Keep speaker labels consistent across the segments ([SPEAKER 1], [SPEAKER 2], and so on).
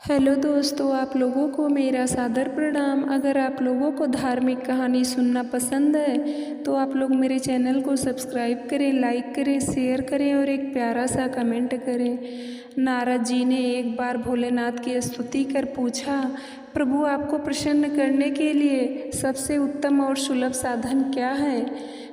[SPEAKER 1] Hello दोस्तों, आप लोगों को मेरा सादर प्रणाम। अगर आप लोगों को धार्मिक कहानी सुनना पसंद है तो आप लोग मेरे चैनल को सब्सक्राइब करें, लाइक करें, शेयर करें और एक प्यारा सा कमेंट करें। नारद जी ने एक बार भोलेनाथ की स्तुति कर पूछा, प्रभु आपको प्रसन्न करने के लिए सबसे उत्तम और सुलभ साधन क्या है?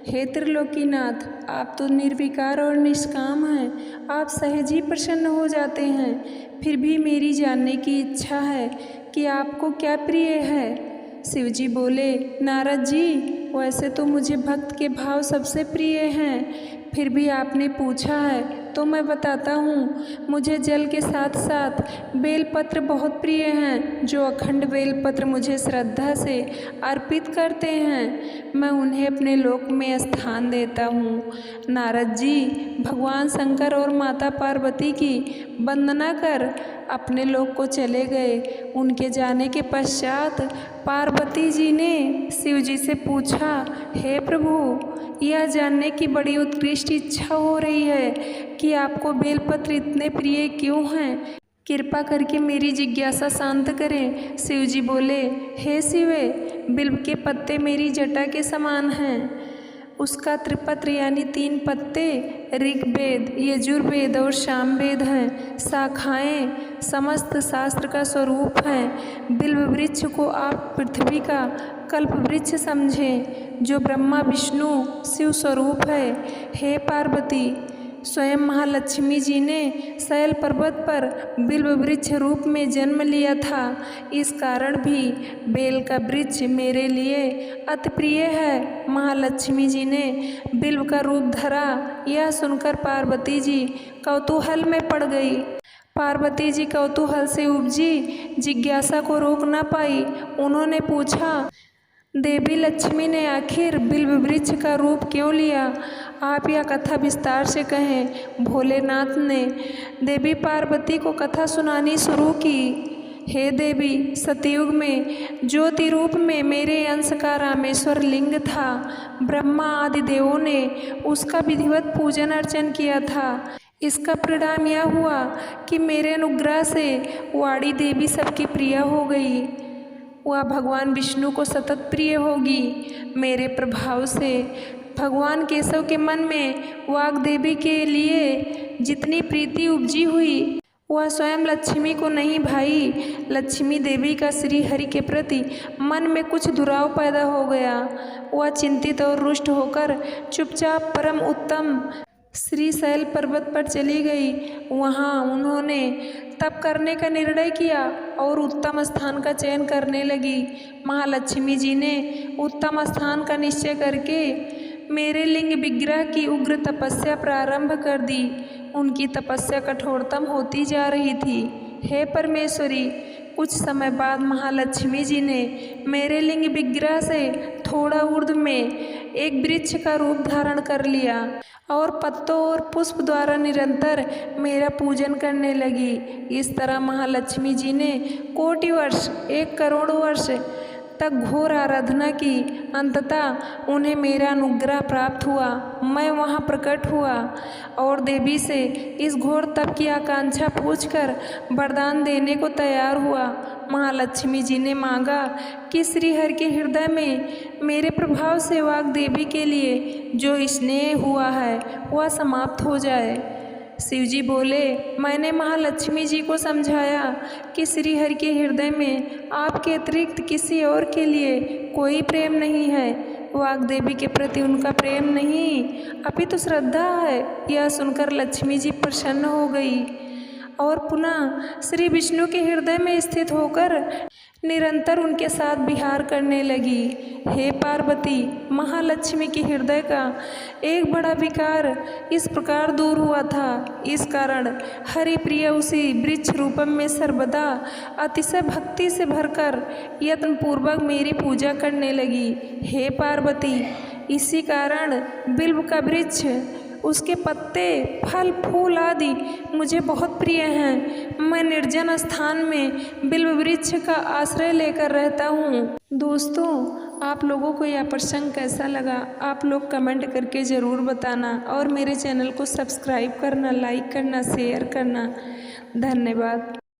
[SPEAKER 1] हे त्रिलोकीनाथ, आप तो निर्विकार और निष्काम हैं, आप सहज ही प्रसन्न हो जाते हैं। फिर भी मेरी जानने की इच्छा है कि आपको क्या प्रिय है। शिवजी बोले, नारद जी, वैसे तो मुझे भक्त के भाव सबसे प्रिय हैं, फिर भी आपने पूछा है तो मैं बताता हूँ। मुझे जल के साथ साथ बेलपत्र बहुत प्रिय हैं। जो अखंड बेलपत्र मुझे श्रद्धा से अर्पित करते हैं, मैं उन्हें अपने लोक में स्थान देता हूँ। नारद जी भगवान शंकर और माता पार्वती की वंदना कर अपने लोक को चले गए। उनके जाने के पश्चात पार्वती जी ने शिव जी से पूछा, हे प्रभु, यह जानने की बड़ी उत्कृष्ट इच्छा हो रही है कि आपको बेलपत्र इतने प्रिय क्यों हैं। कृपा करके मेरी जिज्ञासा शांत करें। शिव जी बोले, हे शिवे, बिल्व के पत्ते मेरी जटा के समान हैं। उसका त्रिपत्र यानी 3 पत्ते ऋग्वेद, यजुर्वेद और सामवेद हैं। शाखाएं समस्त शास्त्र का स्वरूप हैं। बिल्व वृक्ष को आप पृथ्वी का कल्प वृक्ष समझें, जो ब्रह्मा विष्णु शिव स्वरूप है। हे पार्वती, स्वयं महालक्ष्मी जी ने शैल पर्वत पर बिल्व वृक्ष रूप में जन्म लिया था। इस कारण भी बेल का वृक्ष मेरे लिए अति प्रिय है। महालक्ष्मी जी ने बिल्व का रूप धरा, यह सुनकर पार्वती जी कौतूहल में पड़ गई। पार्वती जी कौतूहल से उपजी जिज्ञासा को रोक ना पाई। उन्होंने पूछा, देवी लक्ष्मी ने आखिर बिल्व वृक्ष का रूप क्यों लिया? आप यह कथा विस्तार से कहें। भोलेनाथ ने देवी पार्वती को कथा सुनानी शुरू की। हे देवी, सतयुग में ज्योति रूप में मेरे अंश का रामेश्वर लिंग था। ब्रह्मा आदि देवों ने उसका विधिवत पूजन अर्चन किया था। इसका परिणाम यह हुआ कि मेरे अनुग्रह से वाणी देवी सबकी प्रिय हो गई। वह भगवान विष्णु को सतत प्रिय होगी। मेरे प्रभाव से भगवान केशव के मन में वाग देवी के लिए जितनी प्रीति उपजी हुई, वह स्वयं लक्ष्मी को नहीं भाई। लक्ष्मी देवी का श्री हरि के प्रति मन में कुछ दुराव पैदा हो गया। वह चिंतित और रुष्ट होकर चुपचाप परम उत्तम श्री शैल पर्वत पर चली गई। वहाँ उन्होंने तप करने का निर्णय किया और उत्तम स्थान का चयन करने लगी। महालक्ष्मी जी ने उत्तम स्थान का निश्चय करके मेरे लिंग विग्रह की उग्र तपस्या प्रारंभ कर दी। उनकी तपस्या कठोरतम होती जा रही थी। हे परमेश्वरी, कुछ समय बाद महालक्ष्मी जी ने मेरे लिंग विग्रह से थोड़ा ऊर्ध्व में एक वृक्ष का रूप धारण कर लिया और पत्तों और पुष्प द्वारा निरंतर मेरा पूजन करने लगी। इस तरह महालक्ष्मी जी ने कोटि वर्ष, 1 करोड़ वर्ष तक घोर आराधना की। अंततः उन्हें मेरा अनुग्रह प्राप्त हुआ। मैं वहाँ प्रकट हुआ और देवी से इस घोर तप की आकांक्षा पूछकर वरदान देने को तैयार हुआ। महालक्ष्मी जी ने मांगा कि श्रीहरि के हृदय में मेरे प्रभाव से वाग देवी के लिए जो स्नेह हुआ है वह समाप्त हो जाए। शिवजी बोले, मैंने महालक्ष्मी जी को समझाया कि श्रीहरि के हृदय में आपके अतिरिक्त किसी और के लिए कोई प्रेम नहीं है। वाग देवी के प्रति उनका प्रेम नहीं अपितु श्रद्धा है। यह सुनकर लक्ष्मी जी प्रसन्न हो गई और पुनः श्री विष्णु के हृदय में स्थित होकर निरंतर उनके साथ विहार करने लगी। हे पार्वती, महालक्ष्मी के हृदय का एक बड़ा विकार इस प्रकार दूर हुआ था। इस कारण हरिप्रिय उसी वृक्ष रूपम में सर्वदा अतिशय भक्ति से भरकर यत्नपूर्वक मेरी पूजा करने लगी। हे पार्वती, इसी कारण बिल्व का वृक्ष, उसके पत्ते, फल, फूल आदि मुझे बहुत प्रिय हैं। मैं निर्जन स्थान में बिल्व वृक्ष का आश्रय लेकर रहता हूँ। दोस्तों, आप लोगों को यह प्रसंग कैसा लगा आप लोग कमेंट करके ज़रूर बताना और मेरे चैनल को सब्सक्राइब करना, लाइक करना, शेयर करना। धन्यवाद।